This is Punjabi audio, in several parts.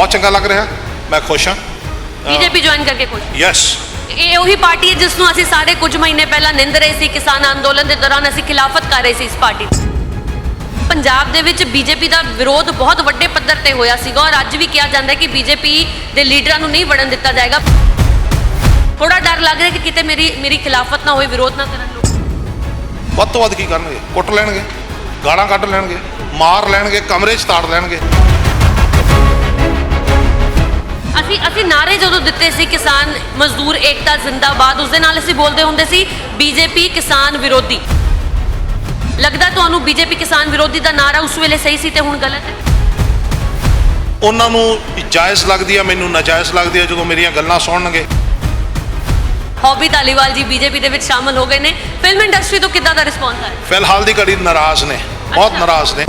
बहुत चंगा लग रहा, मैं खुश हाँ। ਬੀਜੇਪੀ ਜੁਆਇਨ ਕਰਕੇ ਖੁਸ਼? यस, ਇਹ ਉਹੀ ਪਾਰਟੀ ਹੈ ਜਿਸ ਨੂੰ ਅਸੀਂ ਸਾਰੇ ਕੁਝ ਮਹੀਨੇ ਪਹਿਲਾਂ ਨਿੰਦ ਰਹੇ ਸੀ। ਕਿਸਾਨ ਅੰਦੋਲਨ ਦੇ ਦੌਰਾਨ ਅਸੀਂ ਖਿਲਾਫਤ ਕਰ ਰਹੇ ਸੀ ਇਸ ਪਾਰਟੀ ਦੀ। ਪੰਜਾਬ ਦੇ ਵਿੱਚ ਬੀਜੇਪੀ ਦਾ ਵਿਰੋਧ ਬਹੁਤ ਵੱਡੇ ਪੱਧਰ ਤੇ ਹੋਇਆ ਸੀਗਾ ਔਰ ਅੱਜ ਵੀ ਕਿਹਾ ਜਾਂਦਾ ਹੈ ਕਿ ਬੀਜੇਪੀ ਦੇ ਲੀਡਰਾਂ ਨੂੰ ਨਹੀਂ ਵੜਨ ਦਿੱਤਾ ਜਾਏਗਾ। ਥੋੜਾ ਡਰ ਲੱਗ ਰਿਹਾ ਕਿ ਕਿਤੇ ਮੇਰੀ ਖਿਲਾਫਤ ਨਾ ਹੋਏ, ਵਿਰੋਧ ਨਾ ਕਰਨ ਲੋਕ। ਵੱਧ ਤੋਂ ਵੱਧ ਕੀ ਕਰਨਗੇ? ਕੁੱਟ ਲੈਣਗੇ, ਗਾਲਾਂ ਕੱਢ ਲੈਣਗੇ, ਮਾਰ ਲੈਣਗੇ, ਕਮਰੇ 'ਚ ਤਾੜ ਲੈਣਗੇ। ਅਸੀਂ ਨਾਰੇ ਜਦੋਂ ਦਿੱਤੇ ਸੀ ਕਿਸਾਨ ਮਜ਼ਦੂਰ ਏਕਤਾ ਜ਼ਿੰਦਾਬਾਦ, ਉਸ ਦੇ ਨਾਲ ਅਸੀਂ ਬੋਲਦੇ ਹੁੰਦੇ ਸੀ ਬੀਜੇਪੀ ਕਿਸਾਨ ਵਿਰੋਧੀ। ਲੱਗਦਾ ਤੁਹਾਨੂੰ ਬੀਜੇਪੀ ਕਿਸਾਨ ਵਿਰੋਧੀ ਦਾ ਨਾਰਾ ਉਸ ਵੇਲੇ ਸਹੀ ਸੀ ਤੇ ਹੁਣ ਗਲਤ ਹੈ? ਉਹਨਾਂ ਨੂੰ ਜਾਇਜ਼ ਲੱਗਦੀ ਆ, ਮੈਨੂੰ ਨਾਜਾਇਜ਼ ਲੱਗਦੀ ਆ ਜਦੋਂ ਮੇਰੀਆਂ ਗੱਲਾਂ ਸੁਣਨਗੇ। ਹੌਬੀ ਧਾਲੀਵਾਲ ਜੀ ਬੀਜੇਪੀ ਦੇ ਵਿੱਚ ਸ਼ਾਮਲ ਹੋ ਗਏ ਨੇ। ਫਿਲਮ ਇੰਡਸਟਰੀ ਤੋਂ ਕਿੱਦਾਂ ਦਾ ਰਿਸਪੌਂਸ ਆਇਆ? ਫਿਲਹਾਲ ਦੀ ਘੜੀ ਨਾਰਾਜ਼ ਨੇ, ਬਹੁਤ ਨਾਰਾਜ਼ ਨੇ।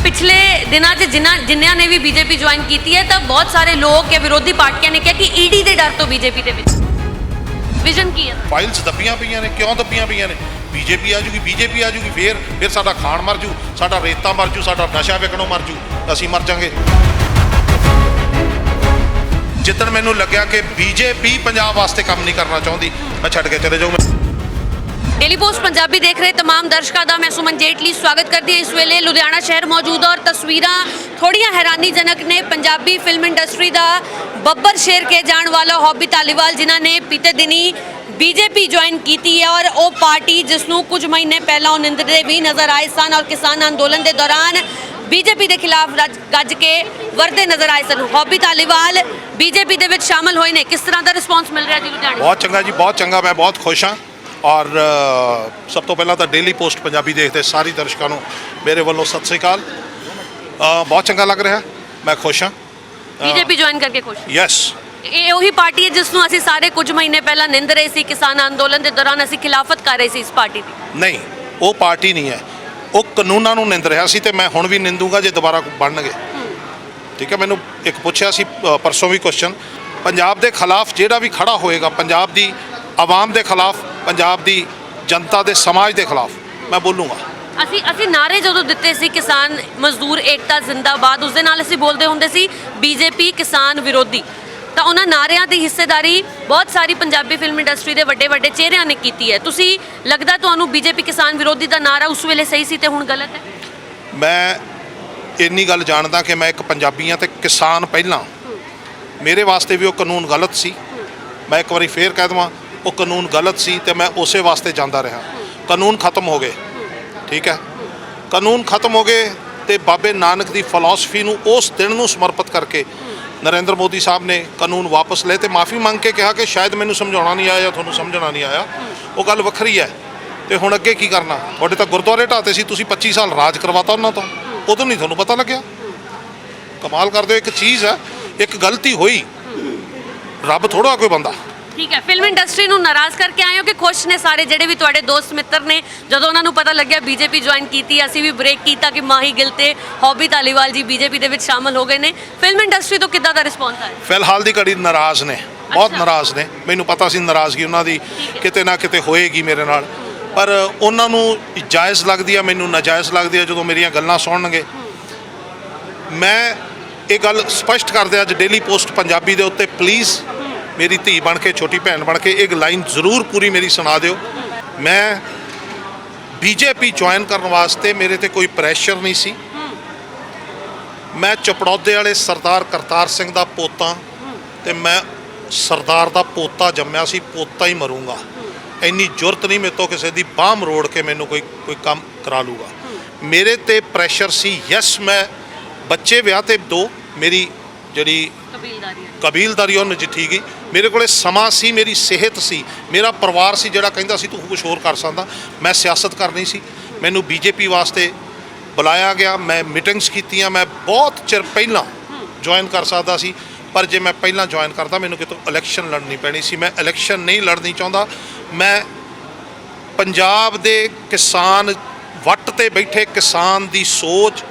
ਪਿਛਲੇ ਦਿਨਾਂ 'ਚ ਜਿਨ੍ਹਾਂ ਨੇ ਵੀ ਬੀਜੇਪੀ ਜੁਆਇਨ ਕੀਤੀ ਹੈ ਤਾਂ ਬਹੁਤ ਸਾਰੇ ਲੋਕ ਜਾਂ ਵਿਰੋਧੀ ਪਾਰਟੀਆਂ ਨੇ ਕਿਹਾ ਕਿ ਈਡੀ ਦੇ ਡਰ ਤੋਂ ਬੀਜੇਪੀ ਦੇ ਵਿੱਚ। ਵਿਜ਼ਨ ਕੀ ਹੈ? ਫਾਈਲਸ ਦੱਬੀਆਂ ਪਈਆਂ ਨੇ। ਕਿਉਂ ਦੱਬੀਆਂ ਪਈਆਂ ਨੇ? ਬੀਜੇਪੀ ਆ ਜੂਗੀ, ਫਿਰ ਸਾਡਾ ਖਾਣ ਮਰ ਜੂ, ਸਾਡਾ ਰੇਤਾ ਮਰ ਜੂ, ਸਾਡਾ ਨਸ਼ਾ ਵਿਕਣੋਂ ਮਰ ਜੂ, ਅਸੀਂ ਮਰ ਜਾਵਾਂਗੇ। ਜਿੱਦਣ ਮੈਨੂੰ ਲੱਗਿਆ ਕਿ ਬੀਜੇਪੀ ਪੰਜਾਬ ਵਾਸਤੇ ਕੰਮ ਨਹੀਂ ਕਰਨਾ ਚਾਹੁੰਦੀ, ਮੈਂ ਛੱਡ ਕੇ ਚਲੇ ਜਾਊਂ। ਡੇਲੀ ਪੋਸਟ ਪੰਜਾਬੀ ਦੇਖ ਰਹੇ तमाम ਦਰਸ਼ਕਾਂ ਦਾ ਮੈਂ ਸੁਮਨ ਜੇਟਲੀ ਸਵਾਗਤ ਕਰਦੀ ਹਾਂ। ਇਸ ਵੇਲੇ ਲੁਧਿਆਣਾ ਸ਼ਹਿਰ ਮੌਜੂਦ ਔਰ ਤਸਵੀਰਾਂ ਥੋੜੀਆਂ ਹੈਰਾਨੀਜਨਕ ਨੇ। ਪੰਜਾਬੀ ਫਿਲਮ ਇੰਡਸਟਰੀ ਦਾ ਬੱਬਰ ਸ਼ੇਰ ਕੇ ਜਾਣ ਵਾਲਾ ਹੌਬੀ ਧਾਲੀਵਾਲ ਜਿਨ੍ਹਾਂ ਨੇ ਬੀਤੇ ਦਿਨੀ ਬੀਜੇਪੀ ਜੁਆਇਨ ਕੀਤੀ ਹੈ ਔਰ ਉਹ ਪਾਰਟੀ ਜਿਸ ਨੂੰ ਕੁਝ ਮਹੀਨੇ ਪਹਿਲਾਂ ਉਹ ਨਿੰਦਦੇ ਵੀ ਨਜ਼ਰ ਆਏ ਸਨ ਔਰ ਕਿਸਾਨ ਅੰਦੋਲਨ ਦੇ ਦੌਰਾਨ ਬੀਜੇਪੀ ਦੇ ਖਿਲਾਫ ਗੱਜ ਕੇ ਵਰਦੇ ਨਜ਼ਰ ਆਏ ਸਨ। ਹੌਬੀ ਧਾਲੀਵਾਲ ਬੀਜੇਪੀ ਦੇ ਵਿੱਚ ਸ਼ਾਮਲ ਹੋਏ ਨੇ। ਕਿਸ ਤਰ੍ਹਾਂ ਦਾ ਰਿਸਪੌਂਸ ਮਿਲ ਰਿਹਾ ਜੀ ਲੁਧਿਆਣੇ? ਬਹੁਤ ਚੰਗਾ ਜੀ, ਬਹੁਤ ਚੰਗਾ। ਮੈਂ ਬਹੁਤ ਖੁਸ਼ ਹਾਂ ਔਰ ਸਭ ਤੋਂ ਪਹਿਲਾਂ ਤਾਂ ਡੇਲੀ ਪੋਸਟ ਪੰਜਾਬੀ ਦੇਖਦੇ ਸਾਰੇ ਦਰਸ਼ਕਾਂ ਨੂੰ ਮੇਰੇ ਵੱਲੋਂ ਸਤਿ ਸ੍ਰੀ ਅਕਾਲ। ਬਹੁਤ ਚੰਗਾ ਲੱਗ ਰਿਹਾ, ਮੈਂ ਖੁਸ਼ ਹਾਂ। ਬੀਜੇਪੀ ਜੁਆਇਨ ਕਰਕੇ ਖੁਸ਼? ਯੈਸ। ਇਹ ਉਹੀ ਪਾਰਟੀ ਹੈ ਜਿਸ ਨੂੰ ਅਸੀਂ ਸਾਰੇ ਕੁਝ ਮਹੀਨੇ ਪਹਿਲਾਂ ਨਿੰਦ ਰਹੇ ਸੀ। ਕਿਸਾਨ ਅੰਦੋਲਨ ਦੇ ਦੌਰਾਨ ਅਸੀਂ ਖਿਲਾਫਤ ਕਰ ਰਹੇ ਸੀ ਇਸ ਪਾਰਟੀ ਦੀ। ਨਹੀਂ, ਉਹ ਪਾਰਟੀ ਨਹੀਂ ਹੈ, ਉਹ ਕਾਨੂੰਨਾਂ ਨੂੰ ਨਿੰਦ ਰਿਹਾ ਸੀ ਤੇ ਮੈਂ ਹੁਣ ਵੀ ਨਿੰਦੂਗਾ ਜੇ ਦੁਬਾਰਾ ਬਣਨਗੇ। ਠੀਕ ਹੈ। ਮੈਨੂੰ ਇੱਕ ਪੁੱਛਿਆ ਸੀ ਪਰਸੋਂ ਵੀ ਕੁਐਸਚਨ, ਪੰਜਾਬ ਦੇ ਖਿਲਾਫ ਜਿਹੜਾ ਵੀ ਖੜਾ ਹੋਏਗਾ, ਪੰਜਾਬ ਦੀ ਆਵਾਮ ਦੇ ਖਿਲਾਫ, ਪੰਜਾਬ ਦੀ ਜਨਤਾ ਦੇ ਸਮਾਜ ਦੇ ਖਿਲਾਫ ਮੈਂ ਬੋਲੂੰਗਾ। ਅਸੀਂ ਨਾਰੇ ਜਦੋਂ ਦਿੱਤੇ ਸੀ ਕਿਸਾਨ ਮਜ਼ਦੂਰ ਏਕਤਾ ਜ਼ਿੰਦਾਬਾਦ, ਉਸ ਦੇ ਨਾਲ ਅਸੀਂ ਬੋਲਦੇ ਹੁੰਦੇ ਸੀ ਬੀਜੇਪੀ ਕਿਸਾਨ ਵਿਰੋਧੀ। ਤਾਂ ਉਹਨਾਂ ਨਾਰਿਆਂ ਦੀ ਹਿੱਸੇਦਾਰੀ ਬਹੁਤ ਸਾਰੀ ਪੰਜਾਬੀ ਫਿਲਮ ਇੰਡਸਟਰੀ ਦੇ ਵੱਡੇ ਵੱਡੇ ਚਿਹਰਿਆਂ ਨੇ ਕੀਤੀ ਹੈ। ਤੁਸੀਂ ਲੱਗਦਾ ਤੁਹਾਨੂੰ ਬੀਜੇਪੀ ਕਿਸਾਨ ਵਿਰੋਧੀ ਦਾ ਨਾਰਾ ਉਸ ਵੇਲੇ ਸਹੀ ਸੀ ਤੇ ਹੁਣ ਗਲਤ ਹੈ? ਮੈਂ ਇੰਨੀ ਗੱਲ ਜਾਣਦਾ ਕਿ ਮੈਂ ਇੱਕ ਪੰਜਾਬੀ ਹਾਂ ਤੇ ਕਿਸਾਨ ਪਹਿਲਾਂ। ਮੇਰੇ ਵਾਸਤੇ ਵੀ ਉਹ ਕਾਨੂੰਨ ਗਲਤ ਸੀ। ਮੈਂ ਇੱਕ ਵਾਰੀ ਫੇਰ ਕਹਿ ਦੇਵਾਂ, ਉਹ ਕਾਨੂੰਨ ਗਲਤ ਸੀ ਤੇ ਮੈਂ ਉਸੇ ਵਾਸਤੇ ਜਾਂਦਾ ਰਿਹਾ। ਕਾਨੂੰਨ ਖਤਮ ਹੋ ਗਏ। ਠੀਕ ਹੈ। ਕਾਨੂੰਨ ਖਤਮ ਹੋ ਗਏ ਤੇ ਬਾਬੇ ਨਾਨਕ ਦੀ ਫਿਲਾਸਫੀ ਨੂੰ ਉਸ ਦਿਨ ਨੂੰ ਸਮਰਪਿਤ ਕਰਕੇ ਨਰਿੰਦਰ ਮੋਦੀ ਸਾਹਿਬ ਨੇ ਕਾਨੂੰਨ ਵਾਪਸ ਲਏ ਤੇ ਮਾਫੀ ਮੰਗ ਕੇ ਕਿਹਾ ਕਿ ਸ਼ਾਇਦ ਮੈਨੂੰ ਸਮਝਾਉਣਾ ਨਹੀਂ ਆਇਆ ਜਾਂ ਤੁਹਾਨੂੰ ਸਮਝਣਾ ਨਹੀਂ ਆਇਆ। ਉਹ ਗੱਲ ਵੱਖਰੀ ਹੈ। ਤੇ ਹੁਣ ਅੱਗੇ ਕੀ ਕਰਨਾ? ਤੁਹਾਡੇ ਤਾਂ ਗੁਰਦੁਆਰੇ ਢਾਤੇ ਸੀ, ਤੁਸੀਂ 25 ਸਾਲ ਰਾਜ ਕਰਵਾਤਾ ਉਹਨਾਂ ਤੋਂ, ਉਦੋਂ ਨਹੀਂ ਤੁਹਾਨੂੰ ਪਤਾ ਲੱਗਿਆ? ਕਮਾਲ ਕਰਦੇ ਹੋ। ਇੱਕ ਚੀਜ਼ ਹੈ, ਇੱਕ ਗਲਤੀ ਹੋਈ, ਰੱਬ ਥੋੜਾ ਕੋਈ ਬੰਦਾ। ਠੀਕ ਹੈ। ਫਿਲਮ ਇੰਡਸਟਰੀ ਨੂੰ ਨਾਰਾਜ਼ ਕਰਕੇ ਆਏ ਹੋ ਕਿ ਖੁਸ਼ ਨੇ ਸਾਰੇ ਜਿਹੜੇ ਵੀ ਤੁਹਾਡੇ ਦੋਸਤ ਮਿੱਤਰ ਨੇ ਜਦੋਂ ਉਹਨਾਂ ਨੂੰ ਪਤਾ ਲੱਗਿਆ ਬੀਜੇਪੀ ਜੁਆਇਨ ਕੀਤੀ? ਅਸੀਂ ਵੀ ਬ੍ਰੇਕ ਕੀਤਾ ਕਿ ਮਾਹੀ ਗਿੱਲ ਤੇ ਹੌਬੀ ਧਾਲੀਵਾਲ ਜੀ ਬੀਜੇਪੀ ਦੇ ਵਿੱਚ ਸ਼ਾਮਲ ਹੋ ਗਏ ਨੇ। ਫਿਲਮ ਇੰਡਸਟਰੀ ਤੋਂ ਕਿੱਦਾਂ ਦਾ ਰਿਸਪੌਂਸ ਆਇਆ? ਫਿਲਹਾਲ ਦੀ ਘੜੀ ਨਾਰਾਜ਼ ਨੇ, ਬਹੁਤ ਨਾਰਾਜ਼ ਨੇ। ਮੈਨੂੰ ਪਤਾ ਸੀ ਨਾਰਾਜ਼ਗੀ ਉਹਨਾਂ ਦੀ ਕਿਤੇ ਨਾ ਕਿਤੇ ਹੋਏਗੀ ਮੇਰੇ ਨਾਲ, ਪਰ ਉਹਨਾਂ ਨੂੰ ਜਾਇਜ਼ ਲੱਗਦੀ ਆ, ਮੈਨੂੰ ਨਾਜਾਇਜ਼ ਲੱਗਦੀ ਆ ਜਦੋਂ ਮੇਰੀਆਂ ਗੱਲਾਂ ਸੁਣਨਗੇ। ਮੈਂ ਇਹ ਗੱਲ ਸਪਸ਼ਟ ਕਰਦੇ ਅੱਜ ਡੇਲੀ ਪੋਸਟ ਪੰਜਾਬੀ ਦੇ ਉੱਤੇ, ਪਲੀਜ਼ ਮੇਰੀ ਧੀ ਬਣ ਕੇ, ਛੋਟੀ ਭੈਣ ਬਣ ਕੇ ਇੱਕ ਲਾਈਨ ਜ਼ਰੂਰ ਪੂਰੀ ਮੇਰੀ ਸੁਣਾ ਦਿਓ। ਮੈਂ ਬੀਜੇਪੀ ਜੁਆਇਨ ਕਰਨ ਵਾਸਤੇ ਮੇਰੇ ਤੇ ਕੋਈ ਪ੍ਰੈਸ਼ਰ ਨਹੀਂ ਸੀ। ਮੈਂ ਚਪੜੌਦੇ ਵਾਲੇ ਸਰਦਾਰ ਕਰਤਾਰ ਸਿੰਘ ਦਾ ਪੋਤਾ ਤੇ ਮੈਂ ਸਰਦਾਰ ਦਾ ਪੋਤਾ ਜੰਮਿਆ ਸੀ, ਪੋਤਾ ਹੀ ਮਰੂੰਗਾ। ਇੰਨੀ ਜ਼ੁਰਤ ਨਹੀਂ ਮੇਰੇ ਤੋਂ ਕਿਸੇ ਦੀ ਬਾਹ ਮਰੋੜ ਕੇ ਮੈਨੂੰ ਕੋਈ ਕੰਮ ਕਰਾ ਲੂਗਾ। ਮੇਰੇ ਤੇ ਪ੍ਰੈਸ਼ਰ ਸੀ। ਯੈਸ, ਮੈਂ ਬੱਚੇ ਵਿਆਹ ਤੇ 2, ਮੇਰੀ ਜਿਹੜੀ ਕਬੀਲਦਾਰੀ ਉਹ ਨਜਿੱਠੀ ਗਈ। ਮੇਰੇ ਕੋਲੇ ਸਮਾਂ ਸੀ, ਮੇਰੀ ਸਿਹਤ ਸੀ, ਮੇਰਾ ਪਰਿਵਾਰ ਸੀ ਜਿਹੜਾ ਕਹਿੰਦਾ ਸੀ ਤੂੰ ਕੁਝ ਹੋਰ ਕਰ ਸਕਦਾ। ਮੈਂ ਸਿਆਸਤ ਕਰਨੀ ਸੀ। ਮੈਨੂੰ ਬੀਜੇਪੀ ਵਾਸਤੇ ਬੁਲਾਇਆ ਗਿਆ। ਮੈਂ ਮੀਟਿੰਗਸ ਕੀਤੀਆਂ। ਮੈਂ ਬਹੁਤ ਚਿਰ ਪਹਿਲਾਂ ਜੁਆਇਨ ਕਰ ਸਕਦਾ ਸੀ, ਪਰ ਜੇ ਮੈਂ ਪਹਿਲਾਂ ਜੁਆਇਨ ਕਰਦਾ ਮੈਨੂੰ ਕਿਤੋਂ ਇਲੈਕਸ਼ਨ ਲੜਨੀ ਪੈਣੀ ਸੀ। ਮੈਂ ਇਲੈਕਸ਼ਨ ਨਹੀਂ ਲੜਨੀ ਚਾਹੁੰਦਾ। ਮੈਂ ਪੰਜਾਬ ਦੇ ਕਿਸਾਨ, ਵੱਟ ਤੇ ਬੈਠੇ ਕਿਸਾਨ ਦੀ ਸੋਚ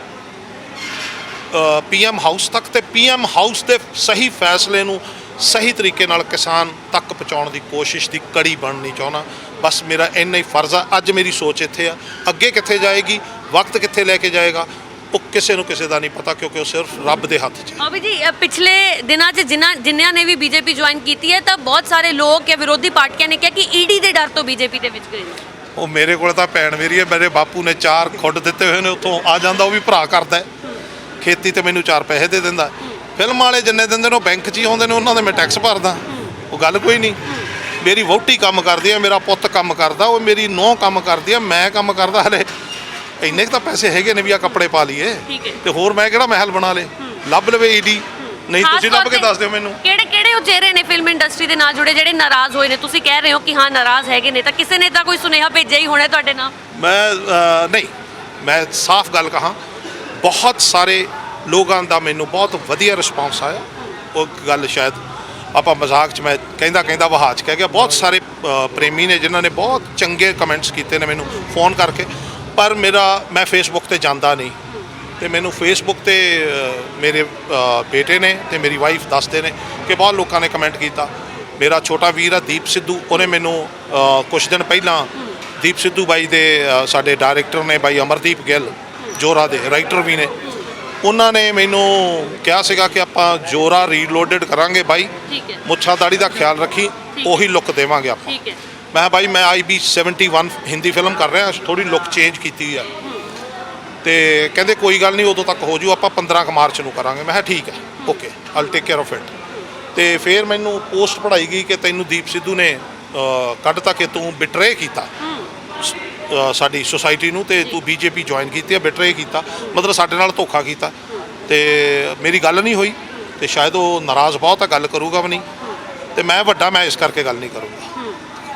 PM ਹਾਊਸ ਤੱਕ ਤੇ PM ਹਾਊਸ ਦੇ ਸਹੀ ਫੈਸਲੇ ਨੂੰ ਸਹੀ ਤਰੀਕੇ ਨਾਲ ਕਿਸਾਨ ਤੱਕ ਪਹੁੰਚਾਉਣ ਦੀ ਕੋਸ਼ਿਸ਼ ਦੀ ਕੜੀ ਬਣਨੀ ਚਾਹੁੰਦਾ। ਬਸ ਮੇਰਾ ਇੰਨਾ ਹੀ ਫਰਜ਼ ਆ। ਅੱਜ ਮੇਰੀ ਸੋਚ ਇੱਥੇ ਆ, ਅੱਗੇ ਕਿੱਥੇ ਜਾਏਗੀ, ਵਕਤ ਕਿੱਥੇ ਲੈ ਕੇ ਜਾਏਗਾ, ਉਹ ਕਿਸੇ ਨੂੰ ਕਿਸੇ ਦਾ ਨਹੀਂ ਪਤਾ, ਕਿਉਂਕਿ ਉਹ ਸਿਰਫ ਰੱਬ ਦੇ ਹੱਥ 'ਚ ਹੈ। ਅਭੀ ਜੀ ਪਿਛਲੇ ਦਿਨਾਂ 'ਚ ਜਿਨ੍ਹਾਂ ਨੇ ਵੀ ਬੀਜੇਪੀ ਜੁਆਇਨ ਕੀਤੀ ਹੈ ਤਾਂ ਬਹੁਤ ਸਾਰੇ ਲੋਕ ਜਾਂ ਵਿਰੋਧੀ ਪਾਰਟੀਆਂ ਨੇ ਕਿਹਾ ਕਿ ਈਡੀ ਦੇ ਡਰ ਤੋਂ ਬੀਜੇਪੀ ਦੇ ਵਿੱਚ ਗਏ ਨੇ। ਉਹ ਮੇਰੇ ਕੋਲ ਤਾਂ ਭੈਣ ਮੇਰੀ ਹੈ, ਮੇਰੇ ਬਾਪੂ ਨੇ 4 ਖੁੱਡ ਦਿੱਤੇ ਹੋਏ ਨੇ, ਉੱਥੋਂ ਆ ਜਾਂਦਾ ਉਹ ਵੀ ਭਰਾ ਕਰਦਾ ਹੈ। ਖੇਤੀ ਤੇ ਮੈਨੂੰ 4 ਪੈਸੇ ਦੇ ਦਿੰਦਾ। ਫਿਲਮ ਵਾਲੇ ਜਿੰਨੇ ਦਿੰਦੇ ਨੇ ਉਹ ਬੈਂਕ 'ਚ ਹੀ ਆਉਂਦੇ ਨੇ, ਉਹਨਾਂ ਦੇ ਮੈਂ ਟੈਕਸ ਭਰਦਾ। ਉਹ ਗੱਲ ਕੋਈ ਨਹੀਂ। ਮੇਰੀ ਵਹੁਟੀ ਕੰਮ ਕਰਦੀ ਹੈ, ਮੇਰਾ ਪੁੱਤ ਕੰਮ ਕਰਦਾ, ਉਹ ਮੇਰੀ ਨੂੰਹ ਕੰਮ ਕਰਦੀ ਹੈ, ਮੈਂ ਕੰਮ ਕਰਦਾ। ਹਲੇ ਇੰਨੇ ਕੁ ਤਾਂ ਪੈਸੇ ਹੈਗੇ ਨੇ ਵੀ ਆ ਕੱਪੜੇ ਪਾ ਲਈਏ, ਤੇ ਹੋਰ ਮੈਂ ਕਿਹੜਾ ਮਹਿਲ ਬਣਾ ਲੇ। ਲੱਭ ਲਵੇ ਈਡੀ, ਨਹੀਂ ਤੁਸੀਂ ਲੱਭ ਕੇ ਦੱਸ ਦਿਓ ਮੈਨੂੰ। ਕਿਹੜੇ ਉਹ ਚਿਹਰੇ ਨੇ ਫਿਲਮ ਇੰਡਸਟਰੀ ਦੇ ਨਾਲ ਜੁੜੇ ਜਿਹੜੇ ਨਾਰਾਜ਼ ਹੋਏ ਨੇ? ਤੁਸੀਂ ਕਹਿ ਰਹੇ ਹੋ ਕਿ ਹਾਂ ਨਾਰਾਜ਼ ਹੈਗੇ ਨੇ, ਤਾਂ ਕਿਸੇ ਨੇ ਤਾਂ ਕੋਈ ਸੁਨੇਹਾ ਭੇਜਿਆ ਹੀ ਹੋਣਾ ਤੁਹਾਡੇ ਨਾਲ। ਨਹੀਂ, ਮੈਂ ਸਾਫ਼ ਗੱਲ ਕਹਾਂ, ਬਹੁਤ ਸਾਰੇ ਲੋਕਾਂ ਦਾ ਮੈਨੂੰ ਬਹੁਤ ਵਧੀਆ ਰਿਸਪੌਂਸ ਆਇਆ। ਉਹ ਗੱਲ ਸ਼ਾਇਦ ਆਪਾਂ ਮਜ਼ਾਕ 'ਚ ਮੈਂ ਕਹਿੰਦਾ ਵਹਾਅ 'ਚ ਕਹਿ ਗਿਆ। ਬਹੁਤ ਸਾਰੇ ਪ੍ਰੇਮੀ ਨੇ ਜਿਨ੍ਹਾਂ ਨੇ ਬਹੁਤ ਚੰਗੇ ਕਮੈਂਟਸ ਕੀਤੇ ਨੇ ਮੈਨੂੰ ਫੋਨ ਕਰਕੇ। ਪਰ ਮੈਂ ਫੇਸਬੁੱਕ ਤੇ ਜਾਂਦਾ ਨਹੀਂ, ਤੇ ਮੈਨੂੰ ਫੇਸਬੁੱਕ ਤੇ ਮੇਰੇ ਬੇਟੇ ਨੇ ਤੇ ਮੇਰੀ ਵਾਈਫ ਦੱਸਦੇ ਨੇ ਕਿ ਬਹੁਤ ਲੋਕਾਂ ਨੇ ਕਮੈਂਟ ਕੀਤਾ। ਮੇਰਾ ਛੋਟਾ ਵੀਰ ਆ ਦੀਪ ਸਿੱਧੂ, ਉਹਨੇ ਮੈਨੂੰ ਕੁਝ ਦਿਨ ਪਹਿਲਾਂ ਦੀਪ ਸਿੱਧੂ ਬਾਈ ਦੇ ਸਾਡੇ ਡਾਇਰੈਕਟਰ ਨੇ ਬਾਈ ਅਮਰਦੀਪ ਗਿੱਲ, ਜੋਰਾ ਦੇ ਰਾਈਟਰ ਵੀ ਨੇ, ਉਹਨਾਂ ਨੇ ਮੈਨੂੰ ਕਿਹਾ ਸੀਗਾ ਕਿ ਆਪਾਂ ਜੋਰਾ ਰੀਲੋਡਡ ਕਰਾਂਗੇ ਬਾਈ, ਮੁੱਛਾਂ ਦਾੜੀ ਦਾ ਖਿਆਲ ਰੱਖੀ, ਉਹੀ ਲੁੱਕ ਦੇਵਾਂਗੇ ਆਪਾਂ। ਮੈਂ ਕਿਹਾ ਬਾਈ ਮੈਂ IB 71 ਹਿੰਦੀ ਫਿਲਮ ਕਰ ਰਿਹਾ, ਥੋੜੀ ਲੁੱਕ ਚੇਂਜ ਕੀਤੀ ਆ। ਤੇ ਕਹਿੰਦੇ ਕੋਈ ਗੱਲ ਨਹੀਂ, ਉਦੋਂ ਤੱਕ ਹੋ ਜੂ, ਆਪਾਂ 15 ਮਾਰਚ ਨੂੰ ਕਰਾਂਗੇ। ਮੈਂ ਕਿਹਾ ਠੀਕ ਹੈ, okay, all take care of it. ਤੇ ਫਿਰ ਮੈਨੂੰ ਪੋਸਟ ਪੜਾਈ ਗਈ ਕਿ ਤੈਨੂੰ ਦੀਪ ਸਿੱਧੂ ਨੇ ਕੱਢਤਾ ਕਿ ਤੂੰ ਬਿਟਰੇ ਕੀਤਾ ਸਾਡੀ ਸੁਸਾਇਟੀ ਨੂੰ, ਤੇ ਤੂੰ BJP ਜੁਆਇਨ ਕੀਤੀ ਹੈ, ਬਿਟਰੇ ਕੀਤਾ, ਮਤਲਬ ਸਾਡੇ ਨਾਲ ਧੋਖਾ ਕੀਤਾ। ਤੇ ਮੇਰੀ ਗੱਲ ਨਹੀਂ ਹੋਈ, ਤੇ ਸ਼ਾਇਦ ਉਹ ਨਾਰਾਜ਼ ਬਹੁਤ ਆ, ਗੱਲ ਕਰੂਗਾ ਵੀ ਨਹੀਂ। ਤੇ ਮੈਂ ਵੱਡਾ, ਮੈਂ ਇਸ ਕਰਕੇ ਗੱਲ ਨਹੀਂ ਕਰੂੰਗਾ।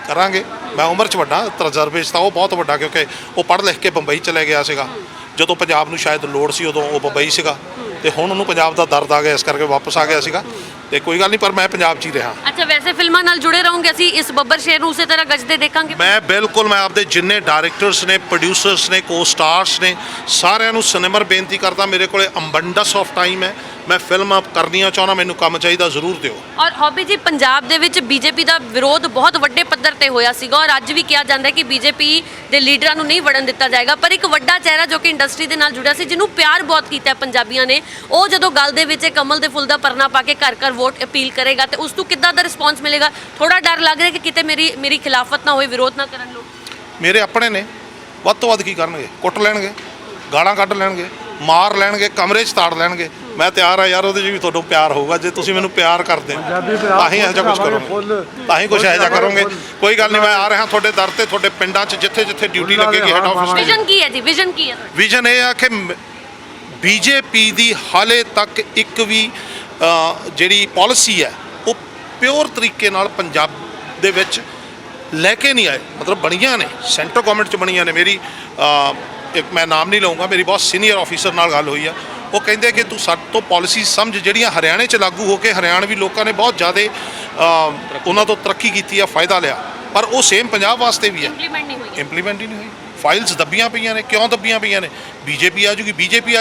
ਕਰਾਂਗੇ, ਮੈਂ ਉਮਰ 'ਚ ਵੱਡਾ, ਤਜਰਬੇ 'ਚ ਤਾਂ ਉਹ ਬਹੁਤ ਵੱਡਾ, ਕਿਉਂਕਿ ਉਹ ਪੜ੍ਹ ਲਿਖ ਕੇ ਬੰਬਈ ਚਲੇ ਗਿਆ ਸੀਗਾ। ਜਦੋਂ ਪੰਜਾਬ ਨੂੰ ਸ਼ਾਇਦ ਲੋੜ ਸੀ ਉਦੋਂ ਉਹ ਬੰਬਈ ਸੀਗਾ, ਤੇ ਹੁਣ ਉਹਨੂੰ ਪੰਜਾਬ ਦਾ ਦਰਦ ਆ ਗਿਆ, ਇਸ ਕਰਕੇ ਵਾਪਸ ਆ ਗਿਆ ਸੀਗਾ। ਤੇ ਕੋਈ ਗੱਲ ਨਹੀਂ, ਪਰ ਮੈਂ ਪੰਜਾਬ 'ਚ ਹੀ ਰਿਹਾ। ਅੱਛਾ, ਵੈਸੇ ਫਿਲਮਾਂ ਨਾਲ ਜੁੜੇ ਰਹੋਗੇ? ਅਸੀਂ ਇਸ ਬੱਬਰ ਸ਼ੇਰ ਨੂੰ ਉਸੇ ਤਰ੍ਹਾਂ ਗੱਜਦੇ ਦੇਖਾਂਗੇ? ਮੈਂ ਬਿਲਕੁਲ, ਮੈਂ ਆਪਦੇ ਜਿੰਨੇ ਡਾਇਰੈਕਟਰਸ ਨੇ, ਪ੍ਰੋਡਿਊਸਰਸ ਨੇ, ਕੋ ਸਟਾਰਸ ਨੇ, ਸਾਰਿਆਂ ਨੂੰ ਸਿਨੇਮਰ ਬੇਨਤੀ ਕਰਦਾ, ਮੇਰੇ ਕੋਲੇ ਅੰਬੰਡਸ ਆਫ ਟਾਈਮ ਹੈ, ਮੈਂ ਫਿਲਮਾਂ ਕਰਨੀਆਂ ਚਾਹੁੰਦਾ, ਮੈਨੂੰ ਕੰਮ ਚਾਹੀਦਾ, ਜ਼ਰੂਰ ਦਿਓ। ਔਰ ਹੌਬੀ ਜੀ, ਪੰਜਾਬ ਦੇ ਵਿੱਚ BJP ਦਾ ਵਿਰੋਧ ਬਹੁਤ ਵੱਡੇ ਪੱਧਰ ਤੇ ਹੋਇਆ ਸੀਗਾ, ਔਰ ਅੱਜ ਵੀ ਕਿਹਾ ਜਾਂਦਾ ਹੈ ਕਿ BJP ਦੇ ਲੀਡਰਾਂ ਨੂੰ ਨਹੀਂ ਵੜਨ ਦਿੱਤਾ ਜਾਏਗਾ। ਪਰ ਇੱਕ ਵੱਡਾ ਚਿਹਰਾ ਜੋ ਕਿ ਇੰਡਸਟਰੀ ਦੇ ਨਾਲ ਜੁੜਿਆ ਸੀ, ਜਿਹਨੂੰ ਪਿਆਰ ਬਹੁਤ ਕੀਤਾ ਪੰਜਾਬੀਆਂ ਨੇ, ਉਹ ਜਦੋਂ ਗੱਲ ਦੇ ਵਿੱਚ ਕਮਲ ਦੇ ਫੁੱਲ ਦਾ ਪਰਨਾ ਪਾ ਕੇ ਘਰ ਵੋਟ ਅਪੀਲ ਕਰੇਗਾ, ਤੇ ਉਸ ਤੋਂ ਕਿੱਦਾਂ ਦਾ ਰਿਸਪੌਂਸ ਮਿਲੇਗਾ? ਥੋੜਾ ਡਰ ਲੱਗ ਰਿਹਾ ਕਿ ਕਿਤੇ ਮੇਰੀ ਖਿਲਾਫਤ ਨਾ ਹੋਏ, ਵਿਰੋਧ ਨਾ ਕਰਨ ਲੋਕ। ਮੇਰੇ ਆਪਣੇ ਨੇ, ਵੱਧ ਤੋਂ ਵੱਧ ਕੀ ਕਰਨਗੇ? ਕੁੱਟ ਲੈਣਗੇ, ਗਾਲਾਂ ਕੱਢ ਲੈਣਗੇ, ਮਾਰ ਲੈਣਗੇ, ਕਮਰੇ 'ਚ ਤਾੜ ਲੈਣਗੇ। ਮੈਂ ਤਿਆਰ ਆ ਯਾਰ, ਉਹਦੇ 'ਚ ਵੀ ਤੁਹਾਨੂੰ ਪਿਆਰ ਹੋਊਗਾ। ਜੇ ਤੁਸੀਂ ਮੈਨੂੰ ਪਿਆਰ ਕਰਦੇ ਤਾਂ ਹੀ ਇਹੋ ਜਿਹਾ ਕੁਝ ਕਰੋਗੇ, ਤਾਂ ਹੀ ਕੁਝ ਇਹੋ ਜਿਹਾ ਕਰੋਗੇ। ਕੋਈ ਗੱਲ ਨਹੀਂ, ਮੈਂ ਆ ਰਿਹਾ ਤੁਹਾਡੇ ਦਰ ਤੇ, ਤੁਹਾਡੇ ਪਿੰਡਾਂ 'ਚ ਜਿੱਥੇ ਜਿੱਥੇ ਡਿਊਟੀ ਲੱਗੇਗੀ ਹੈਡ ਆਫਿਸ। ਵਿਜ਼ਨ ਕੀ ਹੈ ਜੀ? ਵਿਜ਼ਨ ਕੀ ਹੈ? ਵਿਜ਼ਨ ਇਹ ਆ ਕਿ BJP ਦੀ ਹਾਲੇ ਤੱਕ ਇੱਕ ਵੀ ਜਿਹੜੀ ਪਾਲਿਸੀ ਹੈ ਉਹ ਪਿਓਰ ਤਰੀਕੇ ਨਾਲ ਪੰਜਾਬ ਦੇ ਵਿੱਚ ਲੈ ਕੇ ਨਹੀਂ ਆਏ। ਮਤਲਬ ਬਣੀਆਂ ਨੇ, ਸੈਂਟਰ ਗਵਰਨਮੈਂਟ 'ਚ ਬਣੀਆਂ ਨੇ। ਮੇਰੀ ਇੱਕ, ਮੈਂ ਨਾਮ ਨਹੀਂ ਲਊਂਗਾ, ਮੇਰੀ ਬਹੁਤ ਸੀਨੀਅਰ ਆਫੀਸਰ ਨਾਲ ਗੱਲ ਹੋਈ ਆ। ਉਹ ਕਹਿੰਦੇ ਕਿ ਤੂੰ ਸਾਡੇ ਤੋਂ ਪਾਲਿਸੀ ਸਮਝ ਜਿਹੜੀਆਂ ਹਰਿਆਣੇ 'ਚ ਲਾਗੂ ਹੋ ਕੇ ਹਰਿਆਣਵੀ ਲੋਕਾਂ ਨੇ ਬਹੁਤ ਜ਼ਿਆਦਾ ਉਹਨਾਂ ਤੋਂ ਤਰੱਕੀ ਕੀਤੀ ਆ, ਫਾਇਦਾ ਲਿਆ, ਪਰ ਉਹ ਸੇਮ ਪੰਜਾਬ ਵਾਸਤੇ ਵੀ ਹੈ, ਇੰਪਲੀਮੈਂਟ ਹੀ ਨਹੀਂ ਹੋਈ। ਫਾਈਲਸ ਦੱਬੀਆਂ ਪਈਆਂ ਨੇ। ਕਿਉਂ ਦੱਬੀਆਂ ਪਈਆਂ ਨੇ? BJP ਆ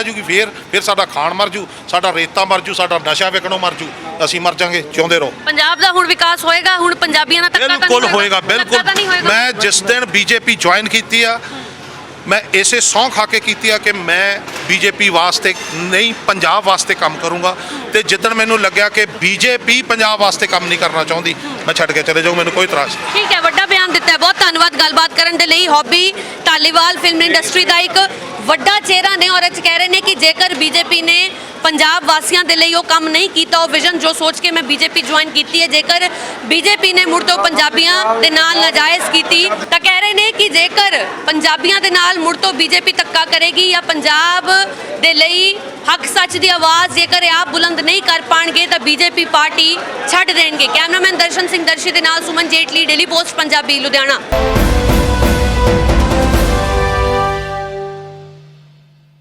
ਜੂਗੀ, ਫਿਰ ਸਾਡਾ ਖਾਣ ਮਰ ਜੂ, ਸਾਡਾ ਰੇਤਾ ਮਰ ਜੂ, ਸਾਡਾ ਨਸ਼ਾ ਵਿਕਣੋਂ ਮਰ ਜੂ, ਅਸੀਂ ਮਰ ਜਾਾਂਗੇ। ਜਿਉਂਦੇ ਰਹੋ। ਪੰਜਾਬ ਦਾ ਹੁਣ ਵਿਕਾਸ ਹੋਏਗਾ? ਹੁਣ ਪੰਜਾਬੀਆਂ ਨਾਲ ਧੱਕਾ ਤਾਂ ਬਿਲਕੁਲ ਹੋਏਗਾ, ਬਿਲਕੁਲ। ਮੈਂ ਜਿਸ ਦਿਨ BJP ਜੁਆਇਨ ਕੀਤੀ ਆ, ਮੈਂ ਇਸੇ ਸਹੁੰ ਖਾ ਕੇ ਕੀਤੀ ਆ ਕਿ ਮੈਂ BJP ਵਾਸਤੇ ਨਹੀਂ, ਪੰਜਾਬ ਵਾਸਤੇ ਕੰਮ ਕਰੂੰਗਾ। ਤੇ ਜਿੱਦਣ ਮੈਨੂੰ ਲੱਗਿਆ ਕਿ BJP ਪੰਜਾਬ ਵਾਸਤੇ ਕੰਮ ਨਹੀਂ ਕਰਨਾ ਚਾਹੁੰਦੀ, ਮੈਂ ਛੱਡ ਕੇ ਚਲੇ ਜਾਊਂ, ਮੈਨੂੰ ਕੋਈ ਇਤਰਾਜ਼ ਨਹੀਂ। ਠੀਕ ਹੈ, ਵੱਡਾ ਬਿਆਨ ਦਿੱਤਾ ਹੈ, ਬਹੁਤ ਧੰਨਵਾਦ ਗੱਲਬਾਤ ਕਰਨ ਦੇ ਲਈ। ਹੌਬੀ ਧਾਲੀਵਾਲ ਫਿਲਮ ਇੰਡਸਟਰੀ ਦਾ ਇੱਕ ਵੱਡਾ ਚਿਹਰਾ ਨੇ, ਔਰ ਅੱਜ ਕਹਿ ਰਹੇ ਨੇ ਕਿ ਜੇਕਰ BJP ਨੇ ਪੰਜਾਬ ਵਾਸੀਆਂ ਦੇ ਲਈ ਉਹ ਕੰਮ ਨਹੀਂ ਕੀਤਾ, ਉਹ ਵਿਜ਼ਨ ਜੋ ਸੋਚ ਕੇ ਮੈਂ BJP ਜੁਆਇਨ ਕੀਤੀ ਹੈ, ਜੇਕਰ BJP ਨੇ ਮੁੜ ਤੋਂ ਪੰਜਾਬੀਆਂ ਦੇ ਨਾਲ ਨਾਜਾਇਜ਼ ਕੀਤੀ, ਤਾਂ ਕਹਿ ਰਹੇ ਨੇ ਕਿ ਜੇਕਰ ਪੰਜਾਬੀਆਂ ਦੇ ਨਾਲ ਮੁੜ ਤੋਂ BJP ਧੱਕਾ ਕਰੇਗੀ ਜਾਂ ਪੰਜਾਬ ਦੇ ਲਈ ਹੱਕ ਸੱਚ ਦੀ ਆਵਾਜ਼ ਜੇਕਰ ਆਪ ਬੁਲੰਦ ਨਹੀਂ ਕਰ ਪਾਣਗੇ, ਤਾਂ BJP ਪਾਰਟੀ ਛੱਡ ਦੇਣਗੇ। ਕੈਮਰਾਮੈਨ ਦਰਸ਼ਨ ਸਿੰਘ ਦਰਸ਼ੀ ਦੇ ਨਾਲ ਸੁਮਨ ਜੇਟਲੀ, ਡੇਲੀ ਪੋਸਟ ਪੰਜਾਬੀ, ਲੁਧਿਆਣਾ।